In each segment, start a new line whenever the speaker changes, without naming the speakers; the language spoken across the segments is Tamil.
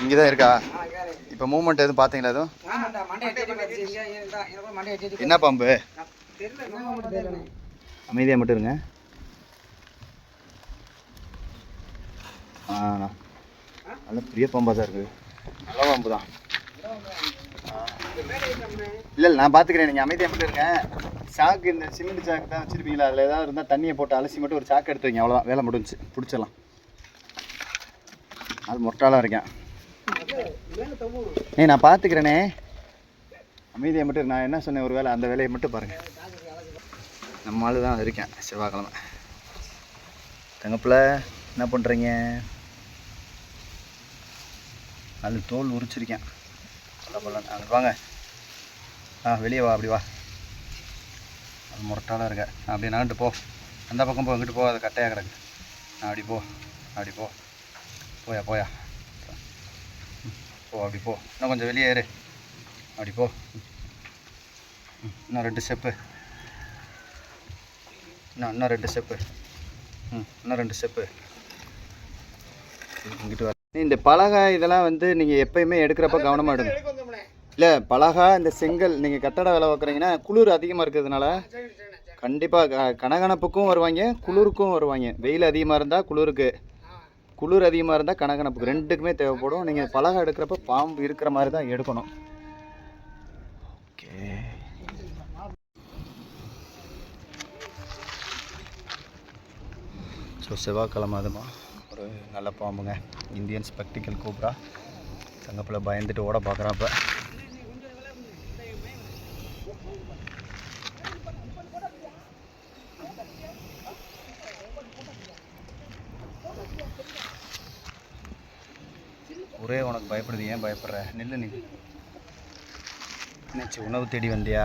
இங்கே தான் இருக்கா? இப்போ மூவ்மெண்ட் எதுவும் பார்த்தீங்களா? எதுவும் என்ன பாம்பு? அமைதியாக மட்டும் இருங்க. நல்ல பெரிய பாம்பாக தான் இருக்குது. நல்ல பாம்பு தான். இல்லை நான் பார்த்துக்கிறேன், நீங்கள் அமைதியாக மட்டும் இருங்க. சாக்கு இந்த சிமெண்ட் சாக்கு தான் வச்சுருப்பீங்களா? அதில் ஏதாவது இருந்தால் தண்ணியை போட்டு அலசி மட்டும் ஒரு சாக்கு எடுத்து வைங்க. அவ்வளோதான், வேலை முடிஞ்சு. பிடிச்சிடலாம். அது முட்டாளாக இருக்கேன். நான் பார்த்துக்கிறேனே, அமைதியை மட்டும். நான் என்ன சொன்னேன், ஒரு வேலை, அந்த வேலையை மட்டும் பாருங்கள். நம்ம ஆள் தான் இருக்கேன். செவ்வாய்க்கிழமை தங்கப்பில் என்ன பண்ணுறீங்க? அது தோல் உரிச்சிருக்கேன். நல்லா பண்ணலாம். அங்கே வாங்க. வெளியே வா. அப்படி வா. அது முரட்டாளாக இருக்க. அப்படி நான்ட்டு போ. அந்த பக்கம் போ. அங்கிட்டு போ. அது கட்டையாக கிடக்கு. அப்படி போ. அப்படி போ. போயா போயா போ. அப்படி போ. இன்னும் கொஞ்சம் வெளியே ஏறு. அப்படி போ. இன்னும் 2 ஸ்டெப்பு. இன்னும் 2 ஸ்டெப்பு. இன்னும் 2 ஸ்டெப்பு. இங்கிட்டு வர. இந்த பலகா இதெல்லாம் வந்து நீங்கள் எப்பயுமே எடுக்கிறப்ப கவனமாக எடுங்க. இல்லை, பலகா இந்த செங்கல் நீங்கள் கட்டட வேலை பார்க்குறீங்கன்னா குளிர் அதிகமாக இருக்கிறதுனால கண்டிப்பாக கனகனப்புக்கும் வருவாங்க, குளிருக்கும் வருவாங்க. வெயில் அதிகமாக இருந்தால் குளிருக்கு, குளிர் அதிகமாக இருந்தால் கனகனப்புக்கு, ரெண்டுக்குமே தேவைப்படும். நீங்கள் பலகா எடுக்கிறப்ப பாம்பு இருக்கிற மாதிரி தான் எடுக்கணும். ஓகே. ஸோ செவ்வாய்க்கிழமை அதுமா ஒரு நல்ல பாம்புங்க. Indian spectacle cobra. தங்கப்பில் பயந்துட்டு ஓட பார்க்குறாப்ப. ஒரே உனக்கு பயப்படுது. ஏன் பயப்படுற? நில்லு. நீ என்னாச்சு? உணவு தேடி வந்தியா?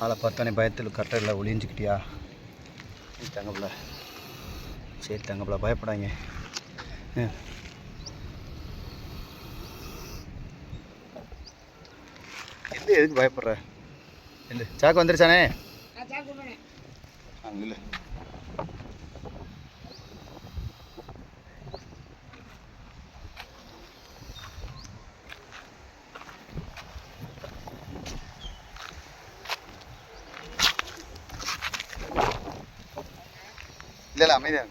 ஆளை பார்த்தோன்னே பயத்தில் கட்டரில் ஒளிஞ்சிக்கிட்டியா? தங்கப்பில் சரி, தங்கப்பில் பயப்படாங்க. எதுக்கு பயப்படுற? இல்லை, சாக்கு வந்துருச்சானே? இல்லை, இல்லை அமைதியாக.